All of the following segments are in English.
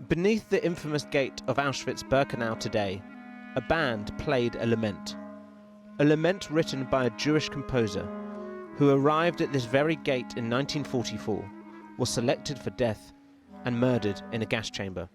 Beneath the infamous gate of Auschwitz-Birkenau today, a band played a lament written by a Jewish composer who arrived at this very gate in 1944, was selected for death and murdered in a gas chamber.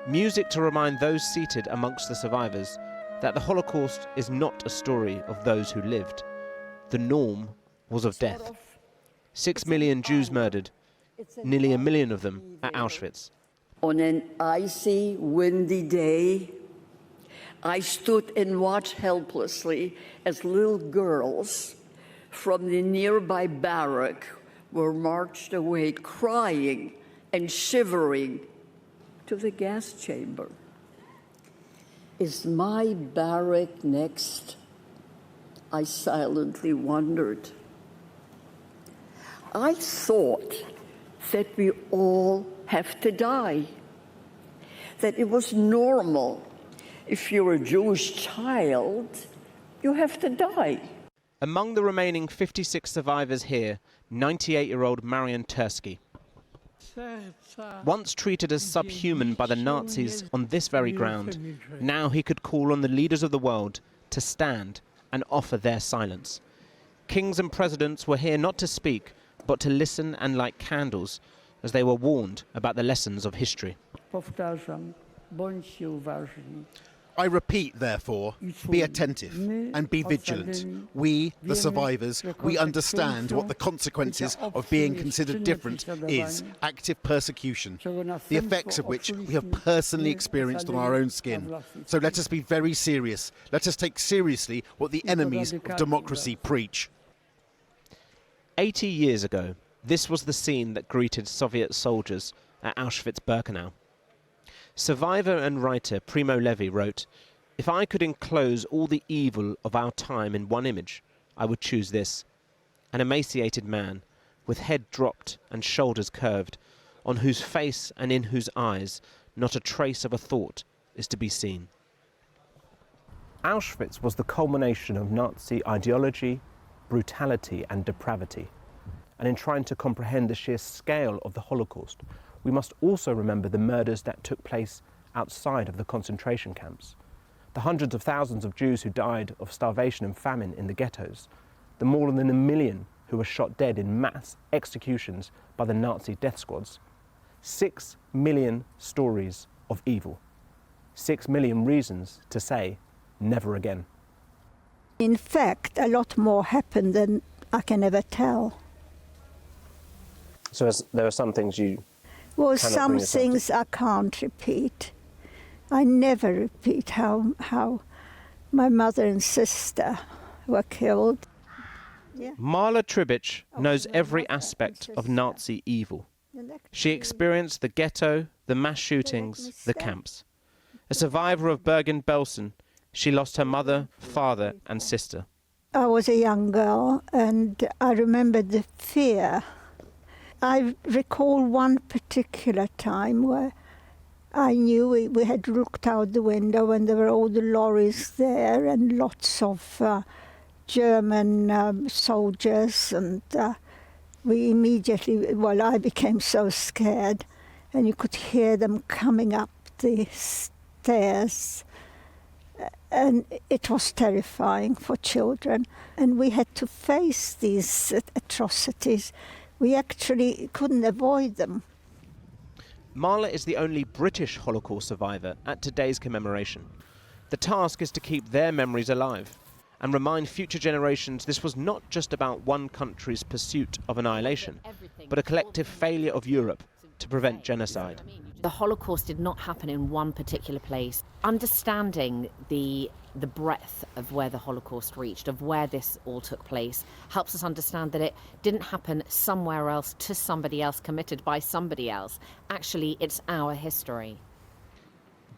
Music to remind those seated amongst the survivors that the Holocaust is not a story of those who lived. The norm was of death. 6 million Jews murdered, nearly 1 million of them at Auschwitz. On an icy, windy day, I stood and watched helplessly as little girls from the nearby barrack were marched away crying and shivering to the gas chamber. Is my barrack next? I silently wondered. I thought that we all have to die, that it was normal. If you're a Jewish child, you have to die. Among the remaining 56 survivors here, 98-year-old Marian Tursky. Once treated as subhuman by the Nazis on this very ground, now he could call on the leaders of the world to stand and offer their silence. Kings and presidents were here not to speak, but to listen and light candles as they were warned about the lessons of history. I repeat, therefore, be attentive and be vigilant. We, the survivors, we understand what the consequences of being considered different is: active persecution, the effects of which we have personally experienced on our own skin. So let us be very serious. Let us take seriously what the enemies of democracy preach. 80 years ago, this was the scene that greeted Soviet soldiers at Auschwitz-Birkenau. Survivor and writer Primo Levi wrote, "If I could enclose all the evil of our time in one image, I would choose this: an emaciated man, with head dropped and shoulders curved, on whose face and in whose eyes not a trace of a thought is to be seen." Auschwitz was the culmination of Nazi ideology, brutality and depravity. And in trying to comprehend the sheer scale of the Holocaust, we must also remember the murders that took place outside of the concentration camps. The hundreds of thousands of Jews who died of starvation and famine in the ghettos. The more than 1 million who were shot dead in mass executions by the Nazi death squads. 6 million stories of evil. 6 million reasons to say never again. In fact, a lot more happened than I can ever tell. So there are some things you... Well, some things I can't repeat. I never repeat how my mother and sister were killed. Yeah. Marla Tribich knows every aspect of Nazi evil. She experienced the ghetto, the mass shootings, the camps. A survivor of Bergen-Belsen, she lost her mother, father and sister. I was a young girl and I remember the fear. I recall one particular time where I knew we had looked out the window and there were all the lorries there and lots of German soldiers, and we immediately, well, I became so scared, and you could hear them coming up the stairs, and it was terrifying for children, and we had to face these atrocities. We actually couldn't avoid them. Marla is the only British Holocaust survivor at today's commemoration. The task is to keep their memories alive and remind future generations this was not just about one country's pursuit of annihilation, but a collective failure of Europe to prevent genocide. The Holocaust did not happen in one particular place. Understanding the breadth of where the Holocaust reached, of where this all took place, helps us understand that it didn't happen somewhere else to somebody else, committed by somebody else. Actually, it's our history.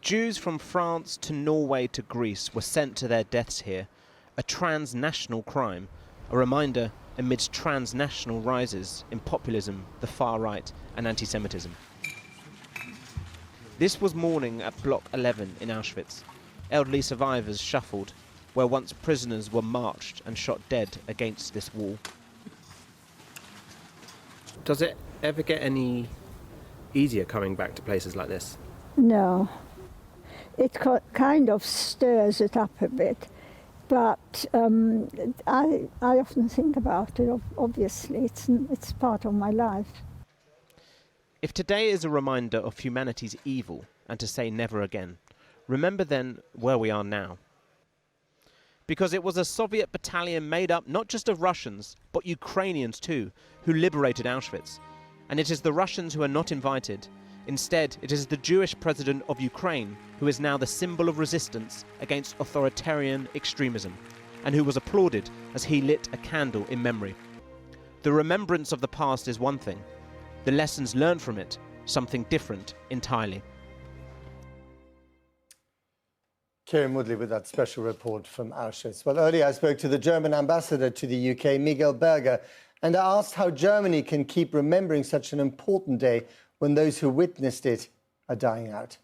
Jews from France to Norway to Greece were sent to their deaths here, a transnational crime, a reminder amidst transnational rises in populism, the far right and anti-Semitism. This was morning at Block 11 in Auschwitz. Elderly survivors shuffled, where once prisoners were marched and shot dead against this wall. Does it ever get any easier coming back to places like this? No. It kind of stirs it up a bit. But I often think about it, obviously. It's part of my life. If today is a reminder of humanity's evil and to say never again, remember then where we are now. Because it was a Soviet battalion made up not just of Russians, but Ukrainians too, who liberated Auschwitz. And it is the Russians who are not invited. Instead, it is the Jewish president of Ukraine who is now the symbol of resistance against authoritarian extremism, and who was applauded as he lit a candle in memory. The remembrance of the past is one thing. The lessons learned from it, something different entirely. Kieran Woodley with that special report from Auschwitz. Well, earlier I spoke to the German ambassador to the UK, Miguel Berger, and I asked how Germany can keep remembering such an important day when those who witnessed it are dying out.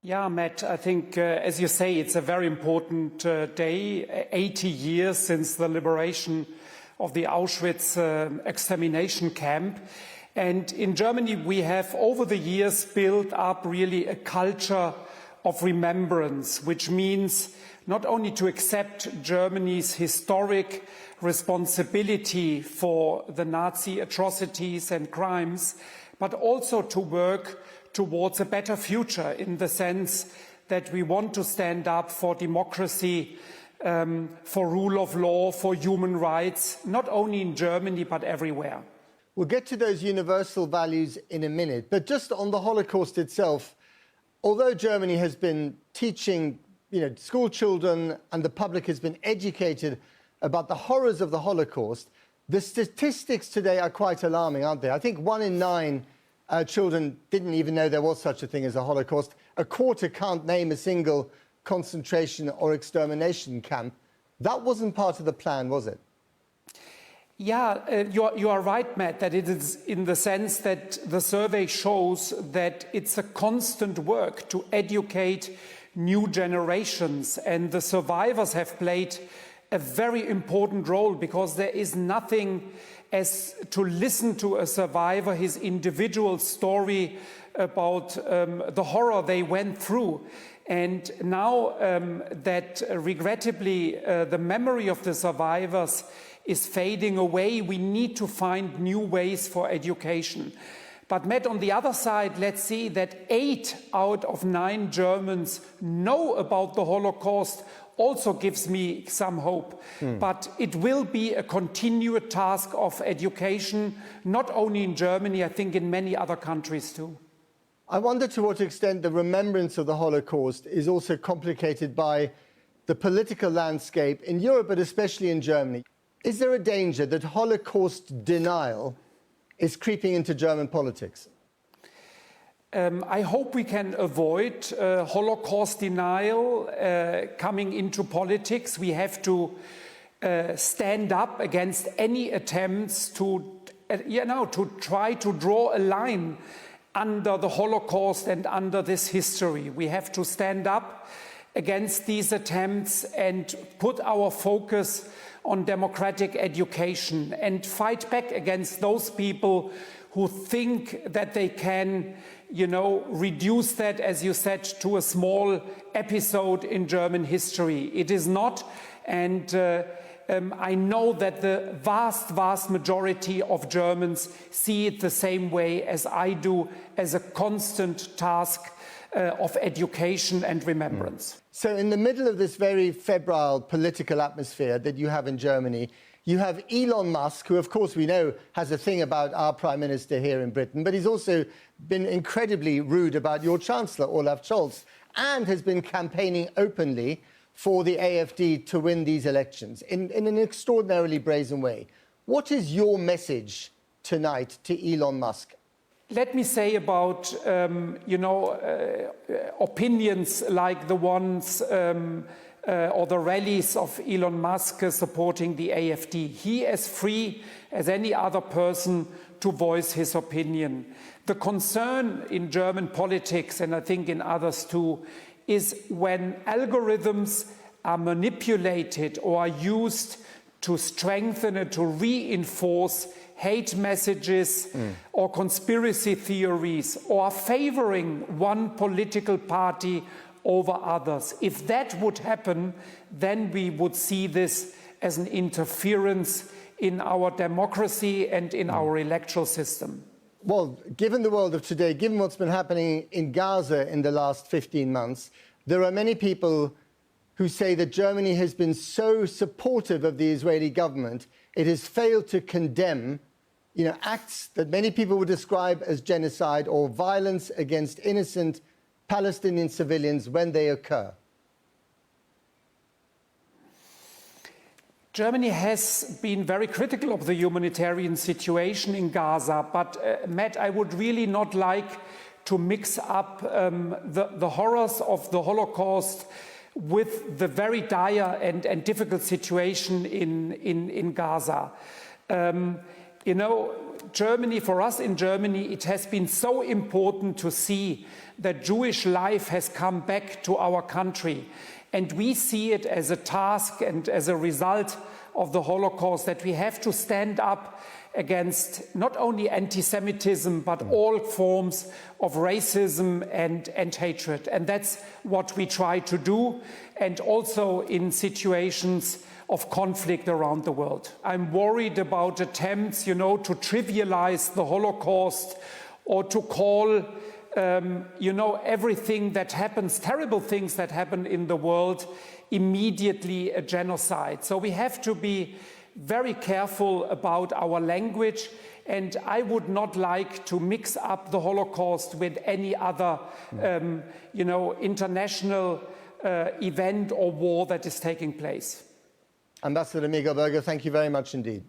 Yeah, Matt, I think, as you say, it's a very important day, 80 years since the liberation of the Auschwitz extermination camp. And in Germany, we have, over the years, built up really a culture of remembrance, which means not only to accept Germany's historic responsibility for the Nazi atrocities and crimes, but also to work towards a better future, in the sense that we want to stand up for democracy, for rule of law, for human rights, not only in Germany, but everywhere. We'll get to those universal values in a minute, but just on the Holocaust itself, although Germany has been teaching school children and the public has been educated about the horrors of the Holocaust, the statistics today are quite alarming, aren't they? I think 1 in 9 children didn't even know there was such a thing as a Holocaust. A quarter can't name a single concentration or extermination camp. That wasn't part of the plan, was it? Yeah, you are right, Matt, that it is in the sense that the survey shows that it's a constant work to educate new generations, and the survivors have played a very important role, because there is nothing as to listen to a survivor, his individual story about the horror they went through. And now that regrettably the memory of the survivors is fading away, we need to find new ways for education. But Matt, on the other side, let's see that 8 out of 9 Germans know about the Holocaust also gives me some hope. But it will be a continued task of education, not only in Germany, I think in many other countries too. I wonder to what extent the remembrance of the Holocaust is also complicated by the political landscape in Europe, but especially in Germany. Is there a danger that Holocaust denial is creeping into German politics? I hope we can avoid Holocaust denial coming into politics. We have to stand up against any attempts to try to draw a line under the Holocaust and under this history. We have to stand up against these attempts and put our focus on democratic education and fight back against those people who think that they can, reduce that, as you said, to a small episode in German history. It is not, and I know that the vast majority of Germans see it the same way as I do, as a constant task of education and remembrance. So in the middle of this very febrile political atmosphere that you have in Germany, you have Elon Musk, who of course we know has a thing about our Prime Minister here in Britain, but he's also been incredibly rude about your Chancellor, Olaf Scholz, and has been campaigning openly for the AfD to win these elections in an extraordinarily brazen way. What is your message tonight to Elon Musk? Let me say about, opinions like the ones or the rallies of Elon Musk supporting the AfD. He is free as any other person to voice his opinion. The concern in German politics, and I think in others too, is when algorithms are manipulated or are used to strengthen and to reinforce hate messages or conspiracy theories or favoring one political party over others. If that would happen, then we would see this as an interference in our democracy and in our electoral system. Well, given the world of today, given what's been happening in Gaza in the last 15 months, there are many people who say that Germany has been so supportive of the Israeli government, it has failed to condemn, acts that many people would describe as genocide or violence against innocent Palestinian civilians when they occur. Germany has been very critical of the humanitarian situation in Gaza, but Matt, I would really not like to mix up the horrors of the Holocaust with the very dire and difficult situation in Gaza. Germany, for us in Germany, it has been so important to see that Jewish life has come back to our country. And we see it as a task and as a result of the Holocaust that we have to stand up against not only anti-Semitism, but all forms of racism and hatred. And that's what we try to do, and also in situations of conflict around the world. I'm worried about attempts, to trivialize the Holocaust or to call everything that happens, terrible things that happen in the world, immediately a genocide. So we have to be very careful about our language, and I would not like to mix up the Holocaust with any other, international event or war that is taking place. Ambassador Miguel Berger, thank you very much indeed.